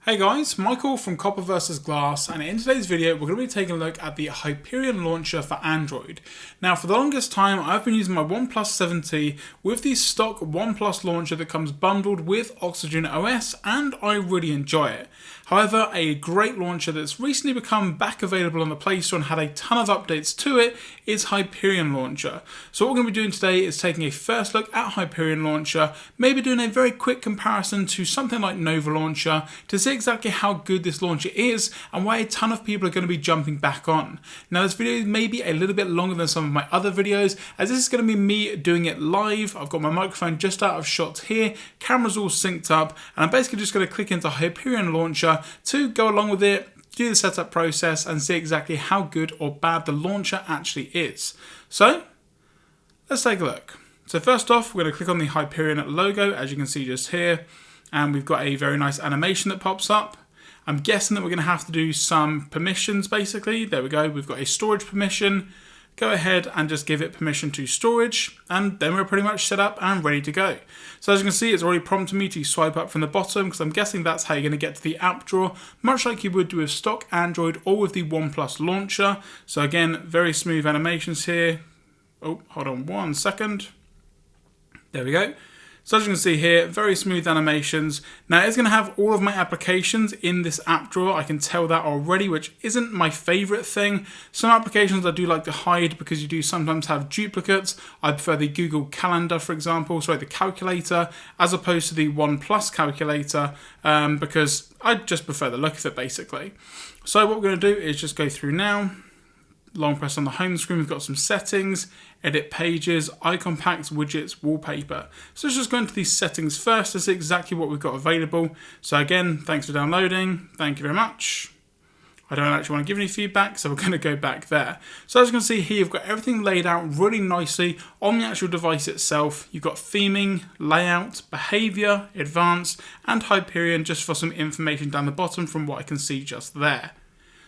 Hey guys, Michael from Copper vs Glass, and in today's video we're going to be taking a look at the Hyperion Launcher for Android. Now for the longest time I've been using my OnePlus 7T with the stock OnePlus launcher that comes bundled with Oxygen OS, and I really enjoy it. However, a great launcher that's recently become back available on the Play Store and had a ton of updates to it is Hyperion Launcher. So what we're going to be doing today is taking a first look at Hyperion Launcher, maybe doing a very quick comparison to something like Nova Launcher to see exactly how good this launcher is and why a ton of people are going to be jumping back on. Now this video may be a little bit longer than some of my other videos, as this is going to be me doing it live. I've got my microphone just out of shot here, camera's all synced up, and I'm basically just going to click into Hyperion Launcher to go along with it, do the setup process and see exactly how good or bad the launcher actually is. So let's take a look. So first off, we're going to click on the Hyperion logo, as you can see just here, and we've got a very nice animation that pops up. I'm guessing that we're going to have to do some permissions basically. There we go, we've got a storage permission. Go ahead and just give it permission to storage, and then we're pretty much set up and ready to go. So as you can see, it's already prompted me to swipe up from the bottom, because I'm guessing that's how you're going to get to the app drawer, much like you would do with stock Android or with the OnePlus launcher. So again, very smooth animations here. Oh, hold on one second. There we go. So as you can see here, very smooth animations. Now it's going to have all of my applications in this app drawer. I can tell that already, which isn't my favorite thing. Some applications I do like to hide because you do sometimes have duplicates. I prefer the Google Calendar, for example, the calculator, as opposed to the OnePlus calculator, because I just prefer the look of it basically. So what we're going to do is just go through now. Long press on the home screen, we've got some settings, edit pages, icon packs, widgets, wallpaper. So let's just go into these settings first to see exactly what we've got available. So again, thanks for downloading, thank you very much. I don't actually want to give any feedback, so we're going to go back there. So as you can see here, you've got everything laid out really nicely on the actual device itself. You've got theming, layout, behavior, advanced, and Hyperion just for some information down the bottom from what I can see just there.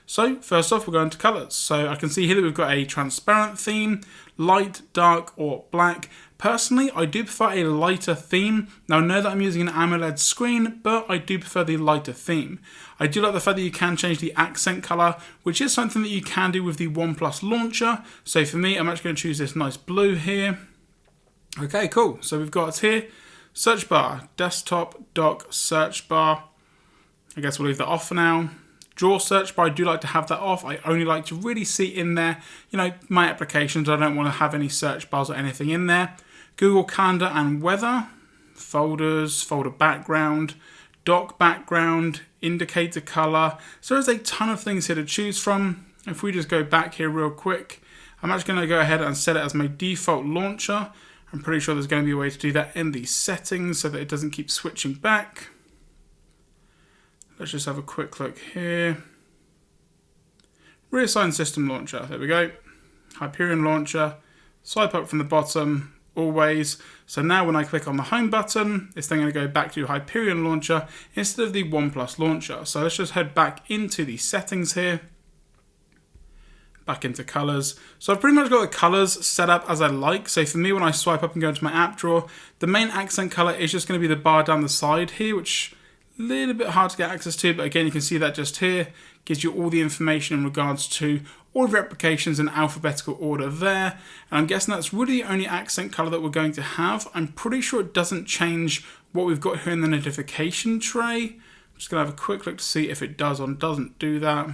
So first off, we're going to colours. So I can see here that we've got a transparent theme, light, dark or black. Personally, I do prefer a lighter theme. Now I know that I'm using an AMOLED screen, but I do prefer the lighter theme. I do like the fact that you can change the accent colour, which is something that you can do with the OnePlus launcher. So for me, I'm actually going to choose this nice blue here. Okay, cool. So we've got here, search bar, desktop, dock, search bar. I guess we'll leave that off for now. Draw search bar, I do like to have that off. I only like to really see in there, my applications. I don't want to have any search bars or anything in there. Google Calendar and weather, folders, folder background, dock background, indicator color. So there's a ton of things here to choose from. If we just go back here real quick, I'm actually going to go ahead and set it as my default launcher. I'm pretty sure there's going to be a way to do that in the settings so that it doesn't keep switching back. Let's just have a quick look here. Reassign system launcher, there we go. Hyperion Launcher, swipe up from the bottom, always. So now when I click on the home button, it's then going to go back to Hyperion Launcher instead of the OnePlus launcher. So let's just head back into the settings here. Back into colours. So I've pretty much got the colours set up as I like. So for me, when I swipe up and go into my app drawer, the main accent colour is just going to be the bar down the side here, which little bit hard to get access to, but again you can see that just here gives you all the information in regards to all of your applications in alphabetical order there, and I'm guessing that's really the only accent color that we're going to have. I'm pretty sure it doesn't change what we've got here in the notification tray. I'm just gonna have a quick look to see if it does or doesn't do that.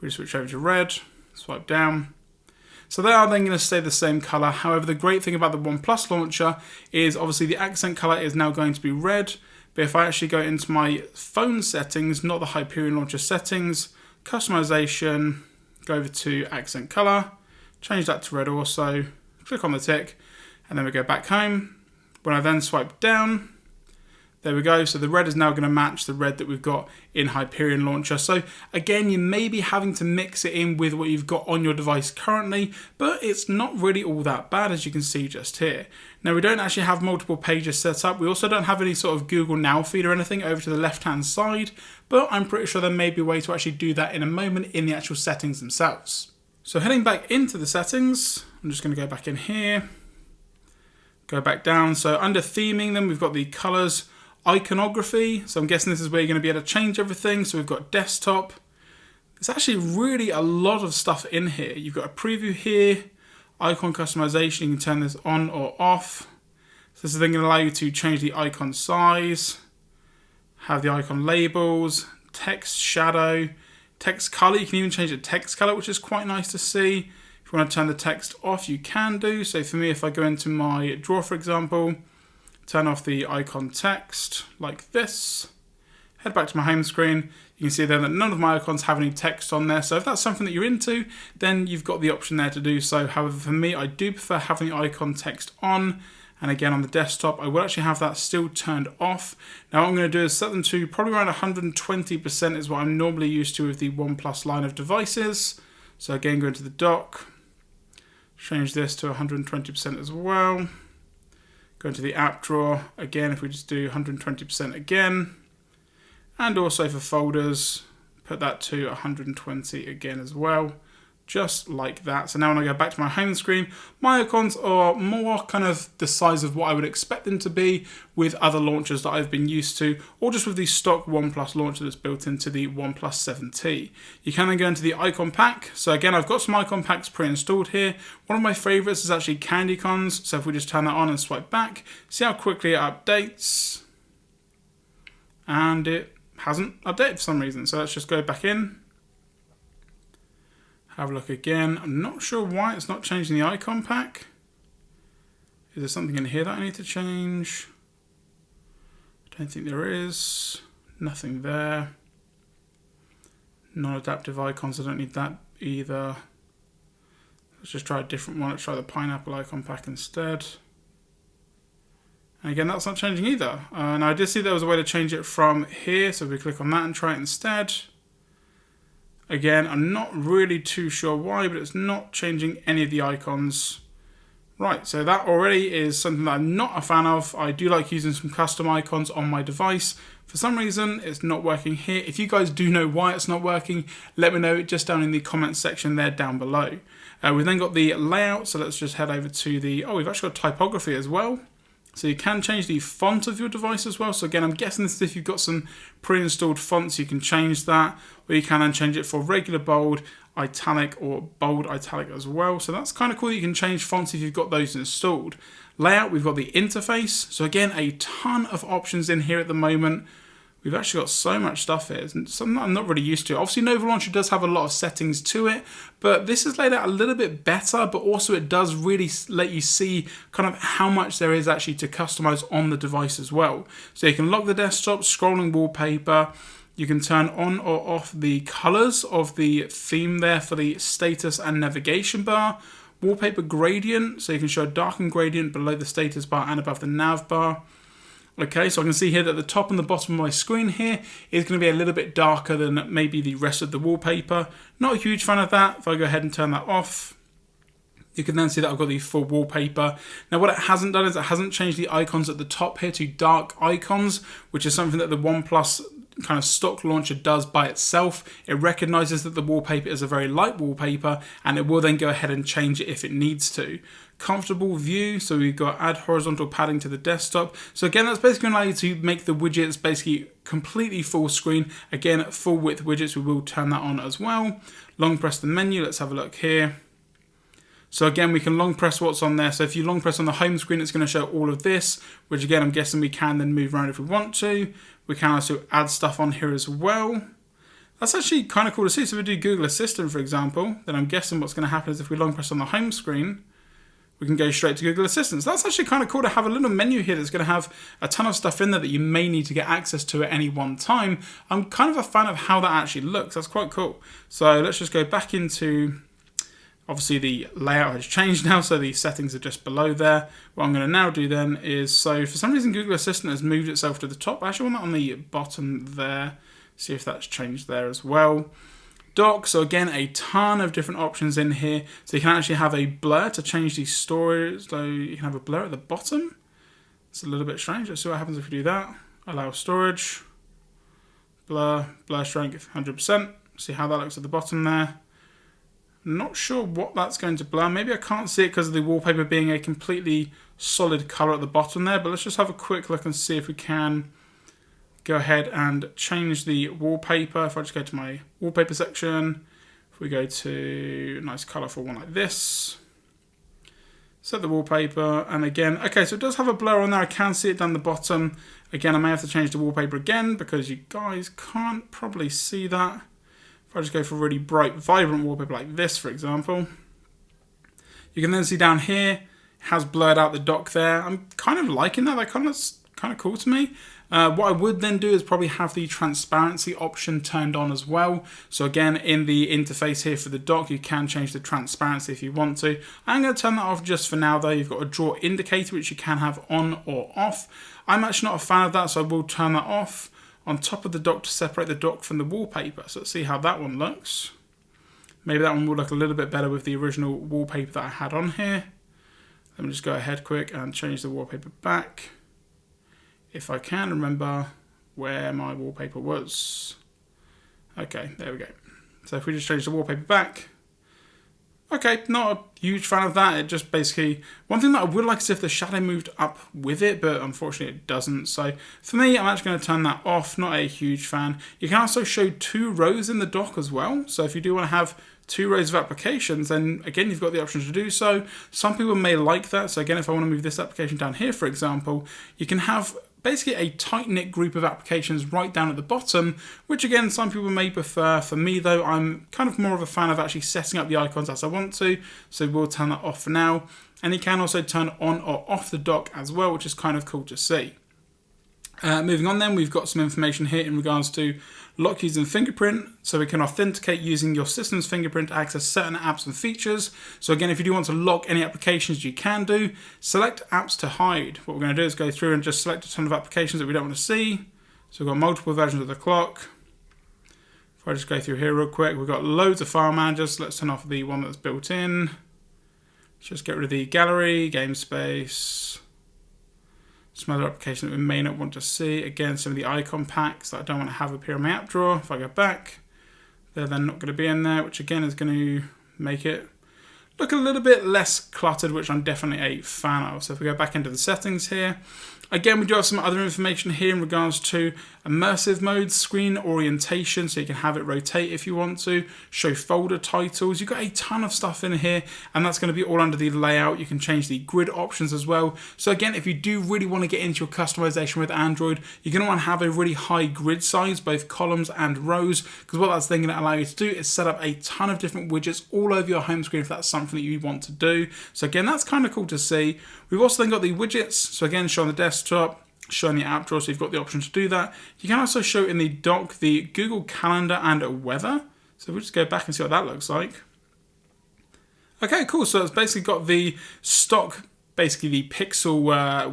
We switch over to red, swipe down. So they are then going to stay the same color. However, the great thing about the OnePlus launcher is obviously the accent color is now going to be red. But if I actually go into my phone settings, not the Hyperion Launcher settings, customization, go over to accent color, change that to red also, click on the tick, and then we go back home. When I then swipe down, there we go. So the red is now going to match the red that we've got in Hyperion Launcher. So again, you may be having to mix it in with what you've got on your device currently, but it's not really all that bad, as you can see just here. Now we don't actually have multiple pages set up. We also don't have any sort of Google Now feed or anything over to the left-hand side, but I'm pretty sure there may be a way to actually do that in a moment in the actual settings themselves. So heading back into the settings, I'm just going to go back in here, go back down. So under theming then we've got the colors. Iconography, so I'm guessing this is where you're going to be able to change everything. So we've got desktop. There's actually really a lot of stuff in here. You've got a preview here, icon customization, you can turn this on or off. So this is then going to allow you to change the icon size, have the icon labels, text shadow, text color. You can even change the text color, which is quite nice to see. If you want to turn the text off, you can do. So for me, if I go into my drawer, for example, turn off the icon text like this, head back to my home screen, you can see then that none of my icons have any text on there. So if that's something that you're into, then you've got the option there to do so. However, for me, I do prefer having the icon text on. And again, on the desktop, I will actually have that still turned off. Now what I'm going to do is set them to probably around 120% is what I'm normally used to with the OnePlus line of devices. So again, go into the dock, change this to 120% as well. Go into the app drawer. Again, if we just do 120% again. And also for folders, put that to 120 again as well. Just like that. So now when I go back to my home screen, my icons are more kind of the size of what I would expect them to be with other launchers that I've been used to, or just with the stock OnePlus launcher that's built into the OnePlus 7T. You can then go into the icon pack. So again, I've got some icon packs pre-installed here. One of my favorites is actually CandyCons. So if we just turn that on and swipe back, see how quickly it updates. And it hasn't updated for some reason. So let's just go back in. Have a look again. I'm not sure why it's not changing the icon pack. Is there something in here that I need to change? I don't think there is. Nothing there. Non-adaptive icons, I don't need that either. Let's just try a different one. Let's try the pineapple icon pack instead. And again, that's not changing either. Now I did see there was a way to change it from here, so if we click on that and try it instead. Again, I'm not really too sure why, but it's not changing any of the icons. Right, so that already is something that I'm not a fan of. I do like using some custom icons on my device. For some reason, it's not working here. If you guys do know why it's not working, let me know just down in the comments section there down below. We've then got the layout, so let's just head over to the... Oh, we've actually got typography as well. So you can change the font of your device as well. So again, I'm guessing this is if you've got some pre-installed fonts, you can change that. Or you can then change it for regular bold, italic, or bold italic as well. So that's kind of cool that you can change fonts if you've got those installed. Layout, we've got the interface. So again, a ton of options in here at the moment. We've actually got so much stuff here. It's something that I'm not really used to. Obviously, Nova Launcher does have a lot of settings to it, but this is laid out a little bit better, but also it does really let you see kind of how much there is actually to customize on the device as well. So you can lock the desktop, scrolling wallpaper. You can turn on or off the colors of the theme there for the status and navigation bar. Wallpaper gradient, so you can show a darken gradient below the status bar and above the nav bar. Okay, so I can see here that the top and the bottom of my screen here is going to be a little bit darker than maybe the rest of the wallpaper. Not a huge fan of that. If I go ahead and turn that off, you can then see that I've got the full wallpaper. Now what it hasn't done is it hasn't changed the icons at the top here to dark icons, which is something that the OnePlus kind of stock launcher does by itself. It recognizes that the wallpaper is a very light wallpaper and it will then go ahead and change it if it needs to. Comfortable view, so we've got add horizontal padding to the desktop. So again, that's basically going to allow you to make the widgets basically completely full screen. Again, full width widgets, we will turn that on as well. Long press the menu, let's have a look here. So again, we can long press what's on there. So if you long press on the home screen, it's going to show all of this, which again, I'm guessing we can then move around if we want to. We can also add stuff on here as well. That's actually kind of cool to see. So if we do Google Assistant, for example, then I'm guessing what's going to happen is if we long press on the home screen, we can go straight to Google Assistant. So that's actually kind of cool to have a little menu here that's going to have a ton of stuff in there that you may need to get access to at any one time. I'm kind of a fan of how that actually looks. That's quite cool. So let's just go back into... Obviously the layout has changed now, so the settings are just below there. What I'm going to now do then is, so for some reason Google Assistant has moved itself to the top. I actually want that on the bottom there. See if that's changed there as well. Dock, so again, a ton of different options in here. So you can actually have a blur to change the storage. So you can have a blur at the bottom. It's a little bit strange. Let's see what happens if we do that. Allow storage. Blur strength 100%. See how that looks at the bottom there. Not sure what that's going to blur. Maybe I can't see it because of the wallpaper being a completely solid color at the bottom there, but let's just have a quick look and see if we can go ahead and change the wallpaper. If I just go to my wallpaper section, if we go to a nice colourful one like this, set the wallpaper, and again, okay, so it does have a blur on there. I can see it down the bottom. Again, I may have to change the wallpaper again because you guys can't probably see that. If I just go for a really bright, vibrant wallpaper like this, for example, you can then see down here, it has blurred out the dock there. I'm kind of liking that. That kind of cool to me. What I would then do is probably have the transparency option turned on as well. So again, in the interface here for the dock, you can change the transparency if you want to. I'm going to turn that off just for now though. You've got a draw indicator, which you can have on or off. I'm actually not a fan of that, so I will turn that off on top of the dock to separate the dock from the wallpaper. So let's see how that one looks. Maybe that one will look a little bit better with the original wallpaper that I had on here. Let me just go ahead quick and change the wallpaper back. If I can remember where my wallpaper was. Okay, there we go. So if we just change the wallpaper back. Okay, not a huge fan of that. It just basically, one thing that I would like is if the shadow moved up with it, but unfortunately it doesn't. So for me, I'm actually going to turn that off. Not a huge fan. You can also show 2 rows in the dock as well. So if you do want to have 2 rows of applications, then again, you've got the option to do so. Some people may like that. So again, if I want to move this application down here, for example, you can have basically a tight-knit group of applications right down at the bottom, which again, some people may prefer. For me though, I'm kind of more of a fan of actually setting up the icons as I want to, so we'll turn that off for now. And you can also turn on or off the dock as well, which is kind of cool to see. Moving on then, we've got some information here in regards to lock using fingerprint, so we can authenticate using your system's fingerprint to access certain apps and features. So again, if you do want to lock any applications, you can do. Select apps to hide. What we're going to do is go through and just select a ton of applications that we don't want to see. So we've got multiple versions of the clock. If I just go through here real quick, we've got loads of file managers. Let's turn off the one that's built in. Let's just get rid of the gallery, game space. Some other applications that we may not want to see. Again, some of the icon packs that I don't want to have appear in my app drawer. If I go back, they're then not going to be in there, which again is going to make it look a little bit less cluttered, which I'm definitely a fan of. So if we go back into the settings here, again, we do have some other information here in regards to immersive mode, screen orientation, so you can have it rotate if you want to, show folder titles. You've got a ton of stuff in here, and that's going to be all under the layout. You can change the grid options as well. So again, if you do really want to get into your customization with Android, you're going to want to have a really high grid size, both columns and rows, because what that's then going to allow you to do is set up a ton of different widgets all over your home screen if that's something that you want to do. So again, that's kind of cool to see. We've also then got the widgets. So again, show on the desktop, show in the app drawer, so you've got the option to do that. You can also show in the dock the Google Calendar and weather. So we'll just go back and see what that looks like. Okay, cool. So it's basically got the stock, basically the pixel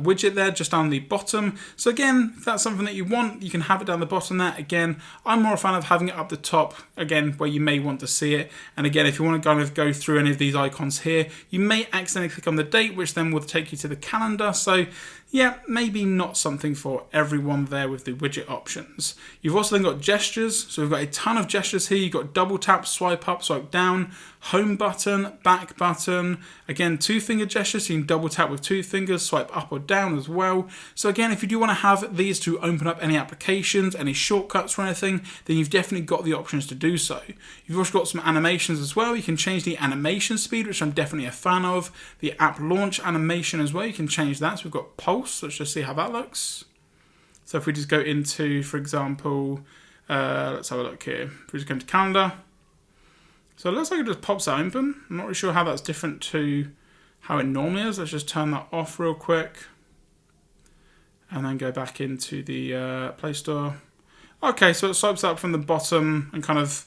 widget there just down the bottom. So again, if that's something that you want, you can have it down the bottom there. Again, I'm more a fan of having it up the top, again, where you may want to see it. And again, if you want to kind of go through any of these icons here, you may accidentally click on the date, which then will take you to the calendar. So yeah, maybe not something for everyone there with the widget options. You've also then got gestures. So we've got a ton of gestures here. You've got double tap, swipe up, swipe down, home button, back button. Again, 2-finger gestures, so you can double tap with 2 fingers, swipe up or down as well. So again, if you do want to have these to open up any applications, any shortcuts or anything, then you've definitely got the options to do so. You've also got some animations as well. You can change the animation speed, which I'm definitely a fan of. The app launch animation as well, you can change that. So we've got pulse. Let's just see how that looks. So if we just go into, for example, let's have a look here. If we just go into calendar. So it looks like it just pops that open. I'm not really sure how that's different to how it normally is. Let's just turn that off real quick. And then go back into the Play Store. Okay, so it swipes up from the bottom and kind of,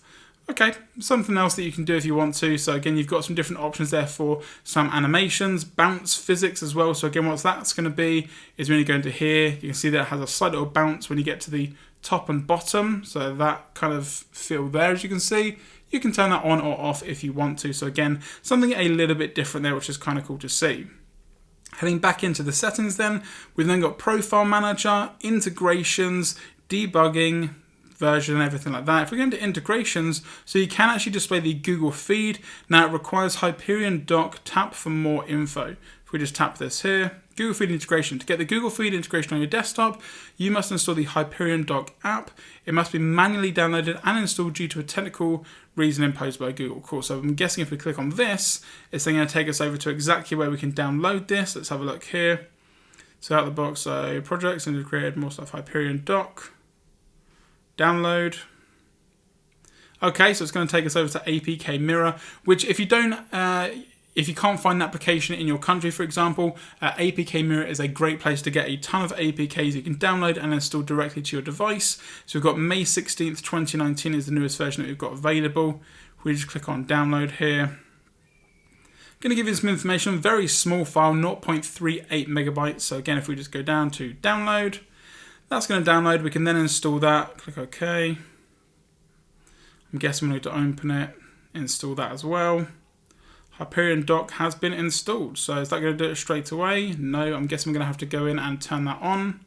okay, something else that you can do if you want to. So again, you've got some different options there for some animations, bounce physics as well. So again, what that's going to be is when you go into here, you can see that it has a slight little bounce when you get to the top and bottom. So that kind of feel there, as you can see. You can turn that on or off if you want to. So again, something a little bit different there, which is kind of cool to see. Heading back into the settings then, we've then got Profile Manager, Integrations, Debugging, version and everything like that. If we go into integrations, so you can actually display the Google feed. Now it requires Hyperion dock, tap for more info. If we just tap this here, Google Feed integration. To get the Google Feed integration on your desktop, you must install the Hyperion Dock app. It must be manually downloaded and installed due to a technical reason imposed by Google. Cool. So I'm guessing if we click on this, it's then going to take us over to exactly where we can download this. Let's have a look here. So out of the box, so projects, integrated, more stuff, Hyperion Dock, download. Okay, so it's going to take us over to APK Mirror, which if you can't find an application in your country, for example, APK Mirror is a great place to get a ton of APKs you can download and install directly to your device. So we've got May 16th, 2019 is the newest version that we've got available. We just click on download here. Going to give you some information, very small file, 0.38 megabytes. So again, if we just go down to download, that's going to download. We can then install that. Click OK. I'm guessing we need to open it, install that as well. Hyperion Dock has been installed. So is that going to do it straight away? No, I'm guessing we're going to have to go in and turn that on.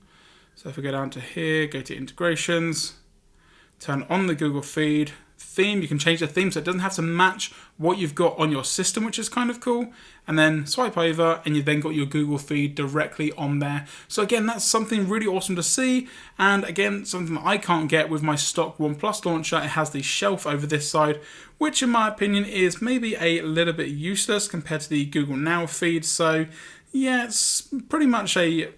So if we go down to here, go to integrations, turn on the Google Feed. Theme, you can change the theme so it doesn't have to match what you've got on your system, which is kind of cool. And then swipe over and you've then got your Google Feed directly on there. So again, that's something really awesome to see. And again, something that I can't get with my stock OnePlus launcher. It has the shelf over this side, which in my opinion is maybe a little bit useless compared to the Google Now feed. So yeah, it's pretty much a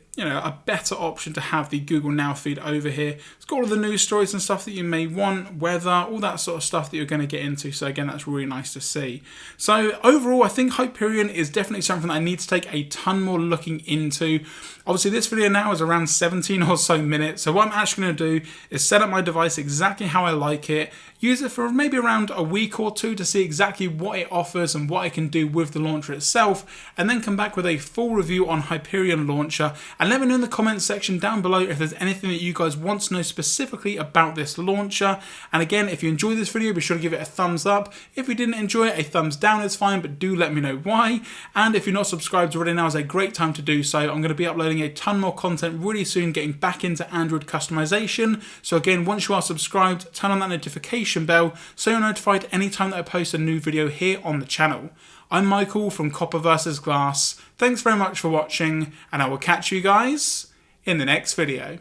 better option to have the Google Now feed over here. It's got all of the news stories and stuff that you may want, weather, all that sort of stuff that you're going to get into. So again, that's really nice to see. So overall, I think Hyperion is definitely something that I need to take a ton more looking into. Obviously, this video now is around 17 or so minutes. So what I'm actually going to do is set up my device exactly how I like it, use it for maybe around a week or two to see exactly what it offers and what I can do with the launcher itself, and then come back with a full review on Hyperion Launcher. And let me know in the comments section down below if there's anything that you guys want to know specifically about this launcher. And again, if you enjoyed this video, be sure to give it a thumbs up. If you didn't enjoy it, a thumbs down is fine, but do let me know why. And if you're not subscribed already, now is a great time to do so. I'm going to be uploading a ton more content really soon, getting back into Android customization. So again, once you are subscribed, turn on that notification bell so you're notified anytime that I post a new video here on the channel. I'm Michael from Copper vs Glass. Thanks very much for watching, and I will catch you guys in the next video.